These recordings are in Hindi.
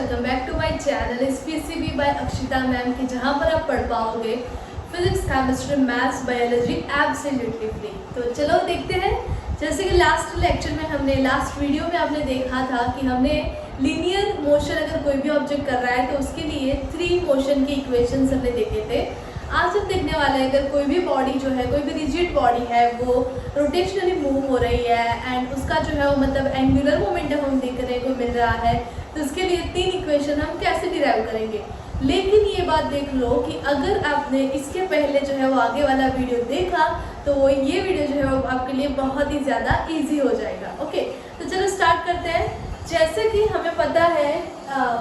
Welcome back to my channel SPSCB by Akshita ma'am की, जहां पर आप पढ़ पाओगे physics, chemistry, maths, biology absolutely free. तो चलो देखते हैं। जैसे कि लास्ट लेक्चर में लास्ट वीडियो में आपने देखा था कि हमने लीनियर मोशन, अगर कोई भी ऑब्जेक्ट कर रहा है तो उसके लिए 3 मोशन के इक्वेशंस हमने देखे थे। आज हम देखने वाले हैं अगर कोई भी बॉडी जो है, कोई भी रिजिड बॉडी है, वो रोटेशनली मूव हो रही है एंड उसका जो है वो मतलब एंगुलर मोमेंटम हम देखने को मिल रहा है, तो उसके लिए 3 इक्वेशन हम कैसे डिराइव करेंगे। लेकिन ये बात देख लो कि अगर आपने इसके पहले जो है वो आगे वाला वीडियो देखा तो वो ये वीडियो जो है वो आपके लिए बहुत ही ज़्यादा ईजी हो जाएगा। ओके, तो चलो स्टार्ट करते हैं। जैसे कि हमें पता है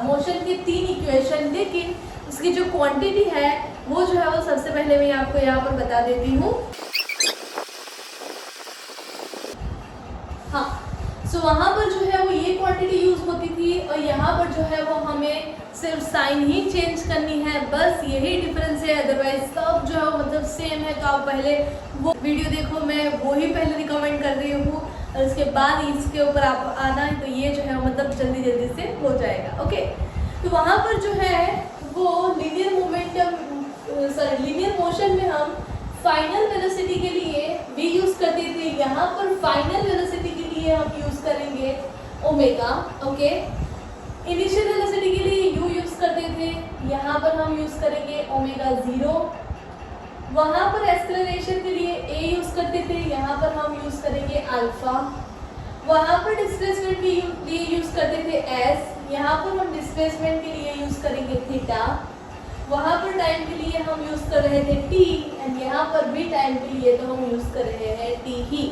मोशन की 3 इक्वेशन, लेकिन उसकी जो क्वांटिटी है वो जो है वो सबसे पहले मैं आपको यहाँ पर बता देती हूँ। हाँ, सो वहाँ पर जो है वो ये क्वांटिटी यूज होती थी और यहाँ पर जो है वो हमें सिर्फ साइन ही चेंज करनी है, बस यही डिफरेंस है। अदरवाइज सब जो है वो मतलब सेम है। तो आप पहले वो वीडियो देखो, मैं वो ही पहले रिकमेंड कर रही हूँ और उसके बाद इसके ऊपर आप आना है, तो ये जो है मतलब जल्दी जल्दी से हो जाएगा। ओके, तो वहाँ पर जो है वो लीनियर मोशन में हम फाइनल वेलोसिटी के लिए v यूज करते थे। यहाँ पर फाइनल वेलोसिटी के लिए हम यूज करेंगे ओमेगा। ओके, इनिशियल वेलोसिटी के लिए u यूज करते थे, यहाँ पर हम यूज करेंगे ओमेगा 0। वहाँ पर एक्सेलरेशन के लिए a यूज करते थे, यहाँ पर हम यूज करेंगे अल्फा। वहाँ पर डिस्प्लेसमेंट के लिए यूज करते थे s, यहाँ पर हम डिस्प्लेसमेंट के लिए यूज करेंगे थीटा। वहाँ पर टाइम के लिए हम यूज कर रहे थे t एंड यहाँ पर भी टाइम के लिए तो हम यूज कर रहे हैं t ही।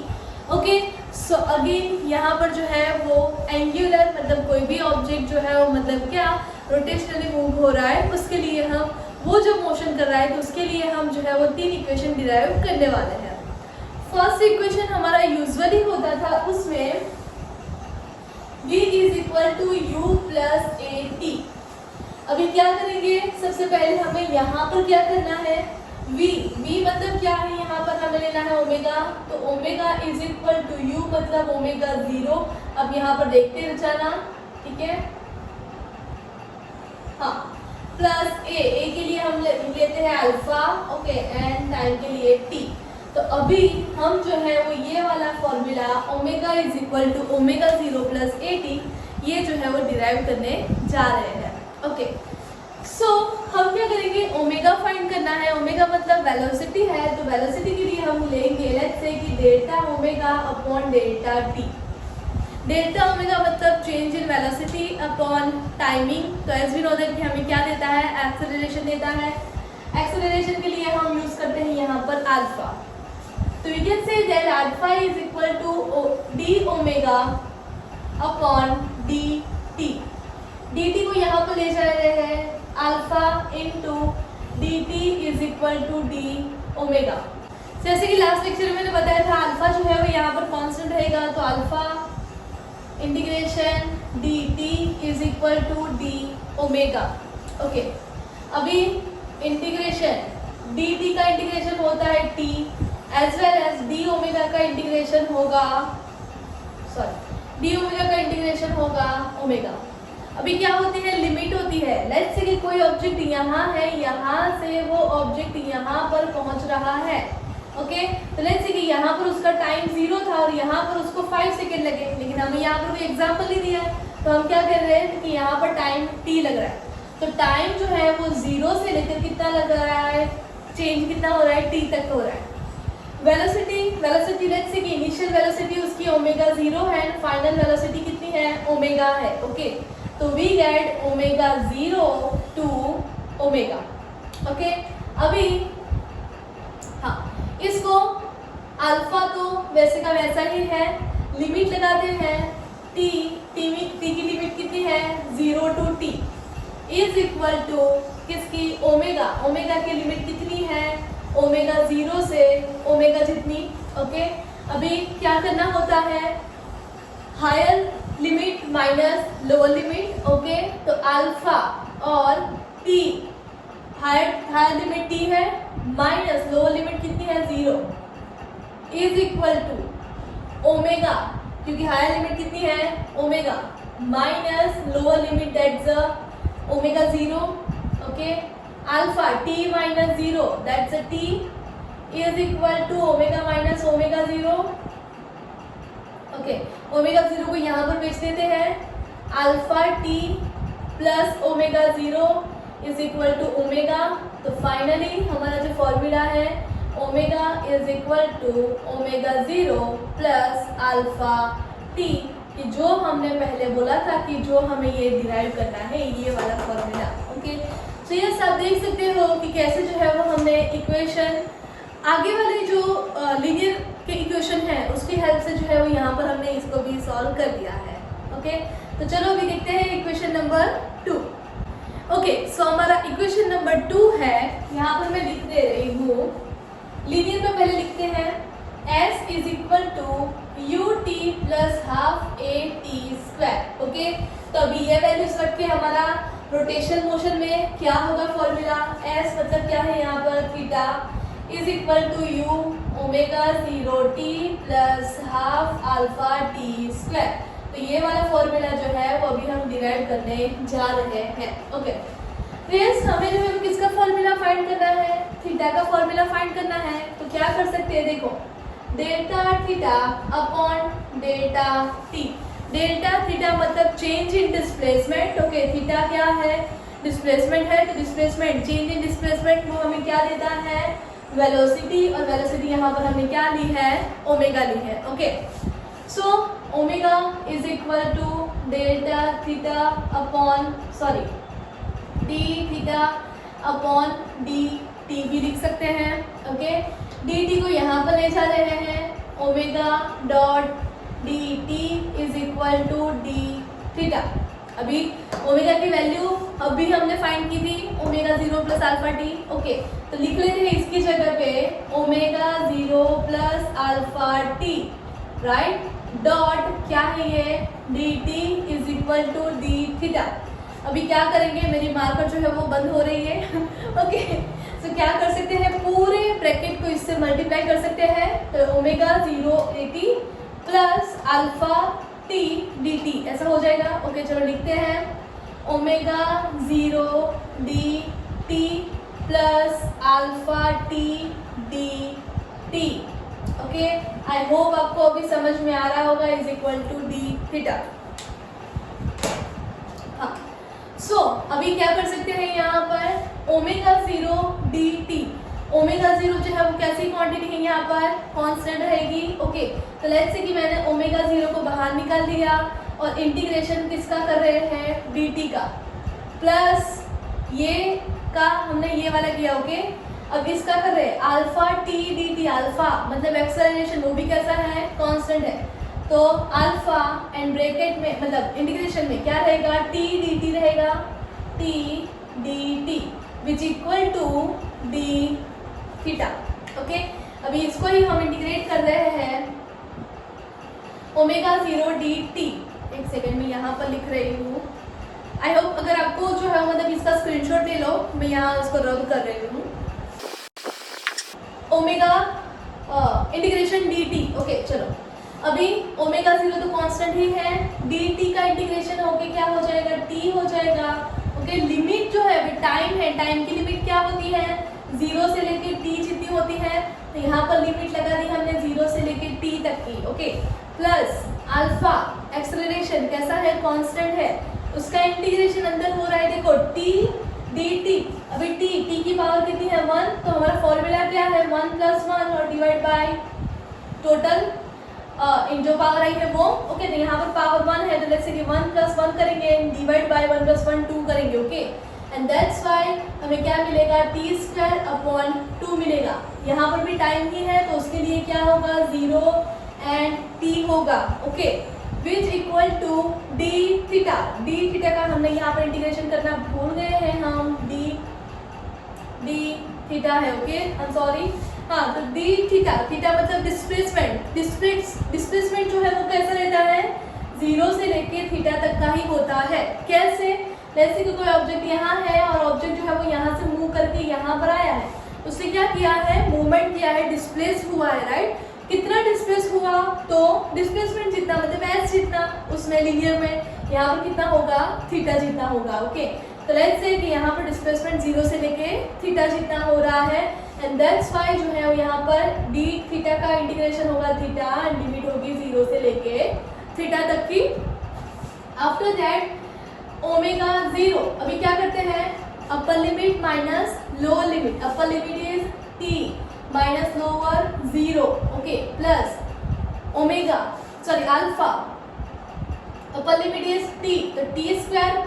ओके, सो अगेन यहाँ पर जो है वो एंगुलर मतलब कोई भी ऑब्जेक्ट जो है वो मतलब क्या रोटेशनली मूव हो रहा है, उसके लिए हम वो जो मोशन कर रहा है तो उसके लिए हम जो है वो 3 इक्वेशन डिराइव करने वाले हैं। फर्स्ट इक्वेशन हमारा यूजुअली होता था, उसमें v is equal to u plus at। अभी क्या करेंगे, सबसे पहले हमें यहाँ पर क्या करना है, v मतलब क्या है, यहाँ पर हमें लेना है ओमेगा। तो omega is equal to u मतलब ओमेगा 0। अब यहाँ पर देखते हुए जाना, ठीक है। हाँ, प्लस a के लिए हम लेते हैं अल्फा। ओके, एंड टाइम के लिए t। तो अभी हम जो है वो ये वाला formula omega is equal to omega 0 plus at ये जो है वो डिराइव करने जा रहे हैं। ओके, सो हम क्या करेंगे, ओमेगा फाइंड करना है। ओमेगा मतलब वेलोसिटी है, तो वेलोसिटी के लिए हम लेंगे लेट्स से कि delta omega upon delta T. Delta omega मतलब change in velocity upon timing. तो एज वी नो दैट कि हमें क्या देता है, एक्सेलरेशन देता है। एक्सेलरेशन के लिए हम यूज करते हैं यहाँ पर अल्फा। तो we can say that alpha is equal to D omega upon D t. dt को यहाँ पर ले जा रहे हैं alpha into d t is equal to D omega. जैसे कि लास्ट लेक्चर में मैंने बताया था अल्फा जो है वो यहाँ पर कांस्टेंट रहेगा, तो alpha integration d t is equal to D omega. Okay, अभी इंटीग्रेशन डी टी का इंटीग्रेशन होता है t as well as d omega का इंटीग्रेशन होगा, डी ओमेगा का इंटीग्रेशन होगा ओमेगा। अभी क्या होती है, लिमिट होती है। लेट्स से कि कोई ऑब्जेक्ट यहाँ है, यहाँ से वो ऑब्जेक्ट यहाँ पर पहुँच रहा है। ओके, तो लेट्स से कि यहाँ पर उसका टाइम 0 था और यहाँ पर उसको 5 सेकेंड लगे, लेकिन हमें यहाँ पर कोई एग्जाम्पल नहीं दिया है, तो हम क्या कर रहे हैं कि यहाँ पर टाइम t लग रहा है। तो टाइम जो है वो 0 से लेकर कितना लग रहा है, चेंज कितना हो रहा है, t तक हो रहा है। वेलोसिटी लेट्स से कि इनिशियल वेलोसिटी उसकी ओमेगा 0 है, फाइनल वेलोसिटी कितनी है, ओमेगा है। ओके, तो we get omega 0 to omega. Okay, अभी हाँ, इसको अल्फा तो वैसे का वैसा ही है, लिमिट लगाते हैं t की लिमिट कितनी है, 0 to t is equal to किसकी, ओमेगा की लिमिट कितनी है, ओमेगा 0 से ओमेगा जितनी। ओके, अभी क्या करना होता है, higher limit minus lower limit. Okay, तो अल्फा और t, हायर लिमिट t है माइनस लोअर लिमिट कितनी है, 0 इज इक्वल टू ओमेगा, क्योंकि हायर लिमिट कितनी है omega, minus lower limit that's omega 0, okay, alpha t minus 0 that's a t is equal to omega minus omega 0, okay, omega 0 को यहाँ पर भेज देते हैं, alpha t plus omega 0 is equal to omega. तो फाइनली हमारा जो फॉर्मूला है omega is equal to omega 0 plus alpha t, कि जो हमने पहले बोला था कि जो हमें ये डिराइव करना है, ये वाला फॉर्मूला, ओके। तो ये सब देख सकते हो कि कैसे जो है वो हमने इक्वेशन, आगे वाले जो लीनियर के इक्वेशन है उसकी हेल्प से जो है वो यहाँ पर हमने इसको भी सॉल्व कर दिया है, ओके। तो चलो अभी देखते हैं इक्वेशन नंबर 2, ओके। सो हमारा इक्वेशन नंबर 2 है, यहाँ पर मैं लिख दे रही हूँ, लीनियर में पहले लिखते हैं s is equal to ut plus half a t square, okay. तो अभी ये वैल्यूज रख के हमारा रोटेशन मोशन में क्या होगा फॉर्मूला, s मतलब क्या है यहाँ पर, theta is equal to u omega 0 t plus half alpha t square. तो ये वाला फॉर्मूला जो है वो अभी हम डिराइव करने जा रहे हैं, ओके। तो यस, हमें जो है किसका फॉर्मूला फाइंड करना है, थीटा का फॉर्मूला फाइंड करना है। तो क्या कर सकते हैं, देखो, delta theta upon delta T. Delta theta मतलब change in displacement, okay. Theta क्या है, डिस्प्लेसमेंट है, तो डिस्प्लेसमेंट, चेंज इन डिस्प्लेसमेंट वो हमें क्या देता है, वेलोसिटी, और वेलोसिटी यहाँ पर हमने क्या ली है, ओमेगा ली है, okay. So omega is equal to delta theta upon D theta upon D t भी लिख सकते हैं, ओके। डी टी को यहाँ पर ले जा रहे हैं, omega dot d t is equal to d theta. अभी ओमेगा की वैल्यू अभी हमने फाइंड की थी, omega 0 plus alpha t, okay. तो लिख लेते हैं इसकी जगह पे omega 0 plus alpha t, right, dot क्या है ये, d t is equal to d theta. अभी क्या करेंगे, मेरी मार्कर जो है वो बंद हो रही है, ओके। तो क्या कर सकते हैं, पूरे ब्रैकेट को इससे मल्टीप्लाई कर सकते हैं, तो omega 0 t plus alpha t d t ऐसा हो जाएगा, ओके। चलो लिखते हैं, omega 0 d t plus alpha t d t, okay. I hope आपको अभी समझ में आ रहा होगा, is equal to d theta. हाँ, सो अभी क्या कर सकते हैं यहाँ पर, ओमेगा 0 डी टी, ओमेगा 0 जो है वो कैसी क्वांटिटी है, यहाँ पर कांस्टेंट रहेगी, ओके। तो लेट्स से कि मैंने ओमेगा 0 को बाहर निकाल दिया और इंटीग्रेशन किसका कर रहे हैं, डी टी का, प्लस ये का हमने ये वाला किया, ओके। अब इसका कर रहे हैं alpha t d T, alpha मतलब एक्सेलरेशन, वो भी कैसा है, कांस्टेंट है। तो अल्फा एंड ब्रैकेट में मतलब इंटीग्रेशन में क्या रहेगा, टी डी टी रहेगा, t d t which equal to d theta, okay. अभी इसको ही हम इंटीग्रेट कर रहे हैं, ओमेगा 0 डी टी, एक सेकेंड में यहाँ पर लिख रही हूँ। आई होप अगर आपको जो है मतलब इसका स्क्रीनशॉट ले लो, मैं यहाँ उसको रद्द कर रही हूँ, omega integration d t, okay. चलो अभी ओमेगा 0 तो कांस्टेंट ही है, डी टी का इंटीग्रेशन होके क्या हो जाएगा, टी हो जाएगा, ओके। लिमिट जो है टाइम है, टाइम की लिमिट क्या होती है, 0 से लेके टी जितनी होती है, तो यहाँ पर लिमिट लगा दी हमने 0 से लेके टी तक की, ओके। प्लस अल्फा एक्सेलरेशन कैसा है, कांस्टेंट है, उसका इंटीग्रेशन अंदर हो रहा है, देखो टी डी टी। अभी टी की पावर कितनी है, 1, तो हमारा फॉर्मूला क्या है, 1 + 1 और डिवाइड बाय टोटल इन जो पावर आई है वो, ओके। तो यहाँ पर पावर 1 है, तो लेट्स से कि 1 + 1 करेंगे, डिवाइड बाय 1 + 1 2 करेंगे, ओके। एंड दैट्स व्हाई हमें क्या मिलेगा, t² / 2 मिलेगा। यहाँ पर भी टाइम ही है, तो उसके लिए क्या होगा, 0 एंड t होगा, okay, which equal to d theta. D theta का हमने यहाँ पर इंटीग्रेशन करना भूल गए हैं हम, डी थीटा है, ओके, आई एम सॉरी। हाँ, तो डी थीटा, थीटा मतलब डिस्प्लेसमेंट, डिस्प्लेसमेंट जो है वो कैसा रहता है, 0 से लेके थीटा तक का ही होता है। कैसे, जैसे कि कोई ऑब्जेक्ट यहाँ है और ऑब्जेक्ट जो है वो यहाँ से मूव करके यहाँ पर आया है, उसने क्या किया है, मूवमेंट किया है, डिस्प्लेस हुआ है, राइट। कितना डिस्प्लेस हुआ, तो डिस्प्लेसमेंट जितना मतलब एस जितना, उसमें लीनियर में यहाँ पर कितना होगा, थीटा जितना होगा, ओके। तो लेट्स से कि यहाँ पर डिस्प्लेसमेंट 0 से लेके थीटा जितना हो रहा है, एंड दैट्स व्हाई जो है यहाँ पर डी थीटा का इंटीग्रेशन होगा थीटा, एंड लिमिट होगी 0 से लेके थीटा तक की। आफ्टर दैट ओमेगा 0, अभी क्या करते हैं, अपर limit minus lower limit, upper limit is T minus lower 0, okay, plus omega sorry alpha, upper limit is T, तो टी स्क्वायर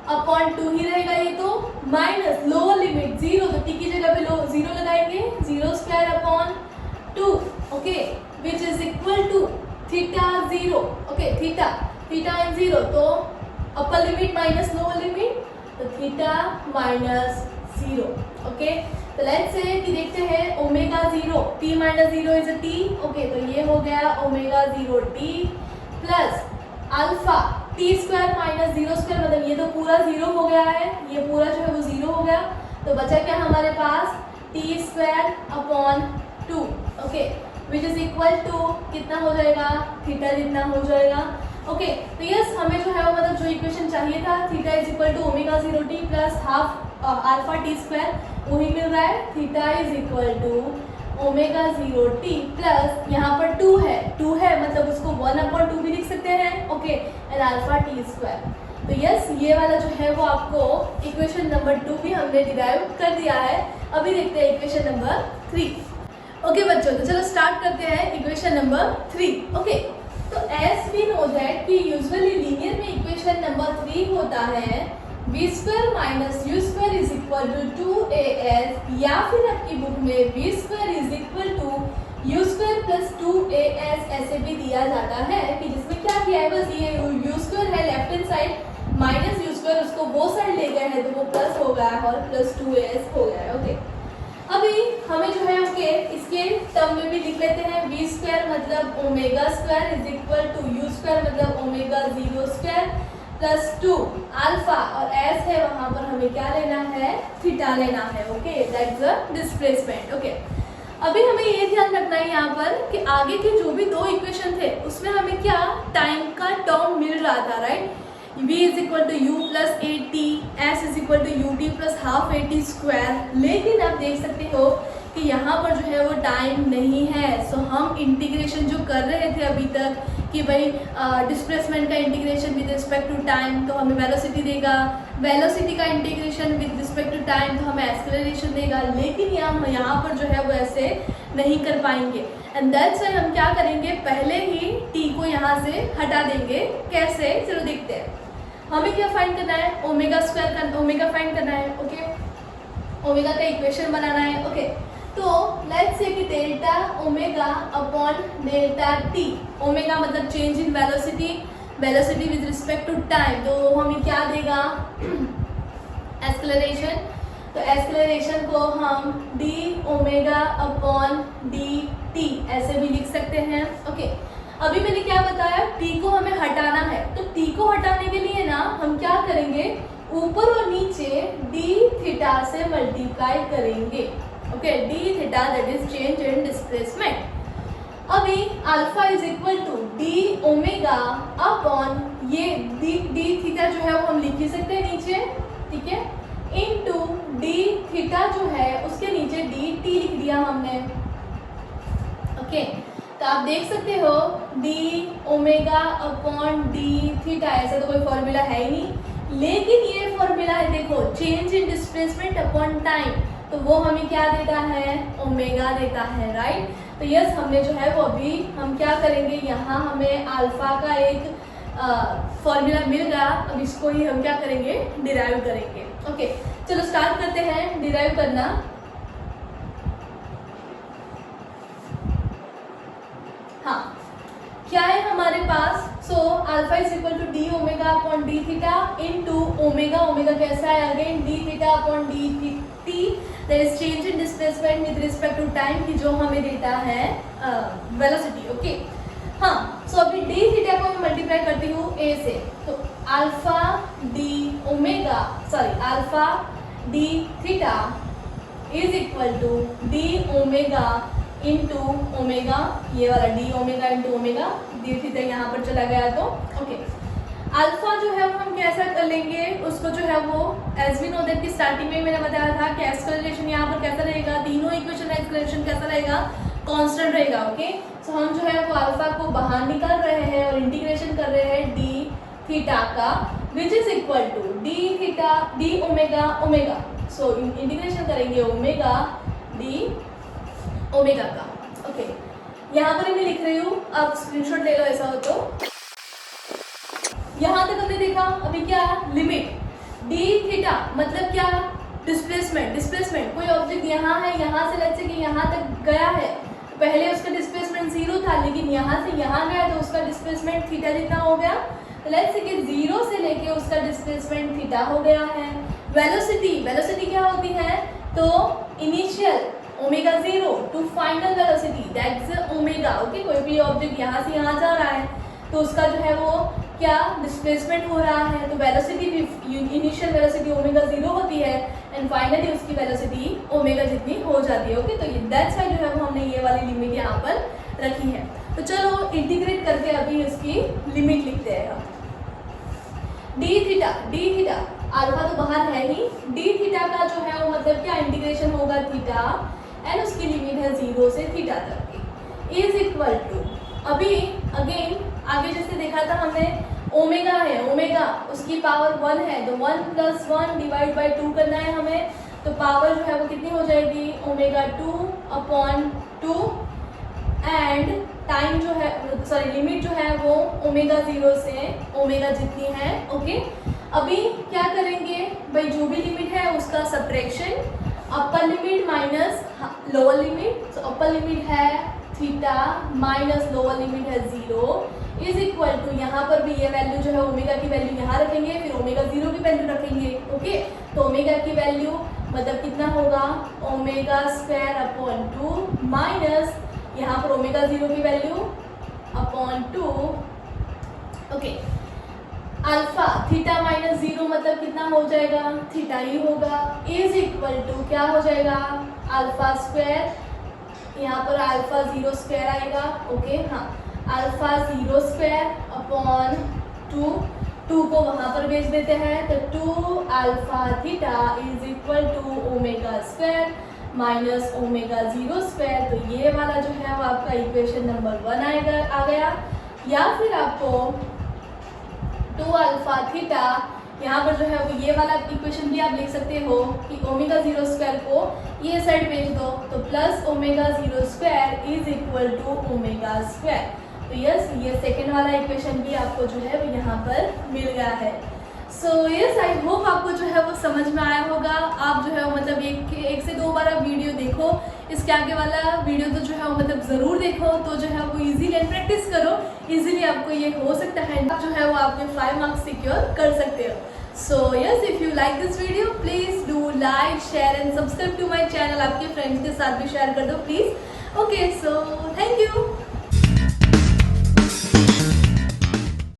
अपॉन 2 ही रहेगा ये, तो माइनस लोअर लिमिट 0, तो टी की जगह पे 0 लगाएंगे, 0 square upon 2, okay, which is equal to theta 0, okay, theta and 0, तो upper limit minus lower limit, तो थीटा माइनस 0, ओके। तो लेट्स से कि देखते हैं omega 0, t minus 0 is a t, okay, तो ये हो गया omega 0 t plus alpha t square minus 0 square, मतलब ये तो पूरा 0 हो गया है, ये पूरा जो है वो 0 हो गया, तो बचा क्या हमारे पास T square upon 2, okay, which is equal to कितना हो जाएगा, थीटा जितना हो जाएगा, ओके। तो यस, हमें जो है वो मतलब जो इक्वेशन चाहिए था, theta is equal to omega 0 t plus half alpha t square, वही मिल रहा है, theta is equal to omega 0 t plus यहाँ पर 2 है मतलब उसको 1/2 भी लिख सकते हैं, okay, and alpha t square. तो यस, ये वाला जो है वो आपको इक्वेशन नंबर 2 भी हमने डिराइव कर दिया है। अभी देखते हैं इक्वेशन नंबर 3। ओके बच्चों, तो चलो स्टार्ट करते हैं इक्वेशन नंबर 3, ओके। तो एज वी नो दैट कि यूजुअली लीनियर में इक्वेशन नंबर 3 होता है v square minus u square is equal to 2as, या फिर आपकी बुक में v square is equal to u square plus 2as ऐसे भी दिया जाता है, कि जिसमें क्या किया है, बस ये यू स्क्वायर है left hand side minus u square, उसको वो साइड ले गए हैं तो वो प्लस हो गया है और प्लस 2as हो गया है, ओके। अभी हमें जो है ओके इसके टर्म में भी लिख लेते हैं, बी स्क्वायर मतलब omega square is equal to u square मतलब ओमेगा 0 स्क्वायर प्लस 2 अल्फा, और एस है वहां पर हमें क्या लेना है, थीटा लेना है, okay, that's the displacement, okay. अभी हमें ये ध्यान रखना है यहाँ पर कि आगे के जो भी 2 इक्वेशन थे उसमें हमें क्या टाइम का टर्म मिल रहा था, right, v is equal to u plus a t, s is equal to u t plus half a t square, लेकिन आप देख सकते हो कि यहाँ पर जो है वो टाइम नहीं है। सो हम इंटीग्रेशन जो कर रहे थे अभी तक कि भाई डिस्प्लेसमेंट का integration with respect to time तो हमें वेलोसिटी देगा, वेलोसिटी का integration with respect to time तो हमें एक्सेलरेशन देगा, लेकिन यहाँ पर जो है वो ऐसे नहीं कर पाएंगे, एंड दैट्स व्हाई हम क्या करेंगे, पहले ही टी को यहाँ से हटा देंगे। कैसे, चलो देखते हैं। हमें क्या फाइंड करना है, ओमेगा स्क्वायर का ओमेगा फाइंड करना है, ओके, ओमेगा का इक्वेशन बनाना है, ओके। तो लेट्स से कि delta omega upon delta T, omega मतलब change in velocity, velocity with respect to time, तो हमें क्या देगा, एक्सेलरेशन, तो एक्सेलरेशन को हम D omega upon D T ऐसे भी लिख सकते हैं, ओके। अभी मैंने क्या बताया, टी को हमें हटाना है, तो टी को हटाने के लिए ना हम क्या करेंगे, ऊपर और नीचे डी थीटा से मल्टीप्लाई करेंगे, okay, D theta that is change in displacement. अभी alpha is equal to D omega upon ये डी थीटा जो है वो हम लिख ही सकते हैं नीचे, ठीक है, इनटू डी थीटा जो है उसके नीचे डी टी लिख दिया हमने, ओके। तो आप देख सकते हो D omega upon D theta, ऐसा तो कोई फॉर्मूला है ही नहीं, लेकिन ये फॉर्मूला है, देखो, change in displacement upon time, तो वो हमें क्या देता है, ओमेगा देता है, राइट। तो यस, हमने जो है वो अभी हम क्या करेंगे, यहाँ हमें अल्फा का एक फॉर्मूला मिल गया, अब इसको ही हम क्या करेंगे, डिराइव करेंगे, ओके। चलो स्टार्ट करते हैं डिराइव करना। हाँ, क्या है हमारे पास, so alpha is equal to D omega upon D theta into omega, omega कैसा है again, D theta upon D T, that is change in displacement with respect to time की जो हमें देता है वेलोसिटी, ओके। हाँ, सो अभी डी थीटा को मैं मल्टीप्लाई करती हूँ ए से, तो alpha d omega sorry alpha d theta is equal to D omega into omega, ये वाला d omega into omega, d theta यहाँ पर चला गया तो ओके। अल्फा जो है वो हम कैसा कर लेंगे, उसको जो है वो एज वी नो दैट कि स्टार्टिंग में मैंने बताया था कि एक्सेलरेशन यहाँ पर कैसा रहेगा, तीनों इक्वेशन एक्सेलरेशन कैसा रहेगा, कांस्टेंट रहेगा। ओके, सो हम जो है वो अल्फा को बाहर निकाल रहे हैं और इंटीग्रेशन कर रहे हैं डी थीटा का, which is equal to d theta d omega omega. So integration करेंगे ओमेगा डी ओमेगा का। ओके, यहाँ पर मैं लिख रही हूँ, आप स्क्रीनशॉट ले लो ऐसा हो तो। यहाँ तक हमने देखा, अभी क्या लिमिट डी थीटा मतलब क्या, डिस्प्लेसमेंट। डिस्प्लेसमेंट कोई ऑब्जेक्ट यहाँ है, यहाँ से लेट्स से कि यहाँ तक गया है, पहले उसका डिस्प्लेसमेंट 0 था, लेकिन यहाँ से यहाँ गया तो उसका डिस्प्लेसमेंट थीटा जितना हो गया। तो लेट्स से कि 0 से लेके उसका डिस्प्लेसमेंट थीटा हो गया है। वेलोसिटी, वेलोसिटी क्या होती है, तो initial omega 0 to final velocity that's omega. Okay, कोई भी ऑब्जेक्ट यहाँ से यहाँ जा रहा है तो उसका जो है वो क्या डिस्प्लेसमेंट हो रहा है, तो वेलोसिटी भी इनिशियल वेलोसिटी ओमेगा 0 होती है एंड फाइनली उसकी वेलोसिटी ओमेगा जितनी हो जाती है। ओके, तो दैट्स व्हाई जो है वो हमने ये वाली लिमिट यहाँ पर रखी है। तो चलो इंटीग्रेट करके अभी इसकी लिमिट लिखते हैं। डी थीटा अल्फा तो बाहर है ही, डी थीटा का जो है वो मतलब क्या इंटीग्रेशन होगा थीटा एंड उसकी लिमिट है 0 से थीटा तक की, इज इक्वल टू, अभी अगेन आगे जैसे देखा था हमने ओमेगा है, ओमेगा उसकी पावर 1 है तो 1 + 1 डिवाइड बाई 2 करना है हमें, तो पावर जो है वो कितनी हो जाएगी ओमेगा 2/2 एंड टाइम जो है सॉरी लिमिट जो है वो ओमेगा 0 से ओमेगा जितनी है। ओके, अभी क्या करेंगे भाई, जो भी लिमिट है उसका सब्ट्रैक्शन, अपर लिमिट माइनस लोअर लिमिट, तो अपर लिमिट है थीटा माइनस लोअर लिमिट है 0 इज इक्वल टू, यहाँ पर भी ये वैल्यू जो है ओमेगा की वैल्यू यहाँ रखेंगे, फिर ओमेगा 0 की वैल्यू रखेंगे। ओके, तो ओमेगा की वैल्यू मतलब कितना होगा ओमेगा² माइनस यहाँ पर ओमेगा 0 की value /2। Okay, alpha theta minus 0 मतलब कितना हो जाएगा, थीटा ही होगा, इज इक्वल टू क्या हो जाएगा α², यहाँ पर α0² आएगा। ओके, हाँ, α0² /2 को वहाँ पर भेज देते हैं, तो 2α थीटा इज इक्वल टू ओमेगा² माइनस ओमेगा 0²। तो ये वाला जो है वो आपका इक्वेशन नंबर 1 आएगा, आ गया। या फिर आपको 2α थीटा यहाँ पर जो है वो ये वाला इक्वेशन भी आप लिख सकते हो कि ओमेगा 0² को ये साइड भेज दो, तो plus omega 0² is equal to ओमेगा²। तो यस, ये सेकेंड वाला इक्वेशन भी आपको जो है वो यहाँ पर मिल गया है। सो यस, आई होप आपको जो है वो समझ में आया होगा। आप जो है वो मतलब एक से दो बार आप वीडियो देखो, इसके आगे वाला वीडियो तो जो है वो मतलब ज़रूर देखो, तो जो है वो इजीली एंड प्रैक्टिस करो, इजीली आपको ये हो सकता है आप जो है वो आपके 5 मार्क्स सिक्योर कर सकते हो। So yes, if you like this video please do like share and subscribe to my channel. आपके फ्रेंड्स के साथ भी शेयर कर दो please. Okay, so thank you.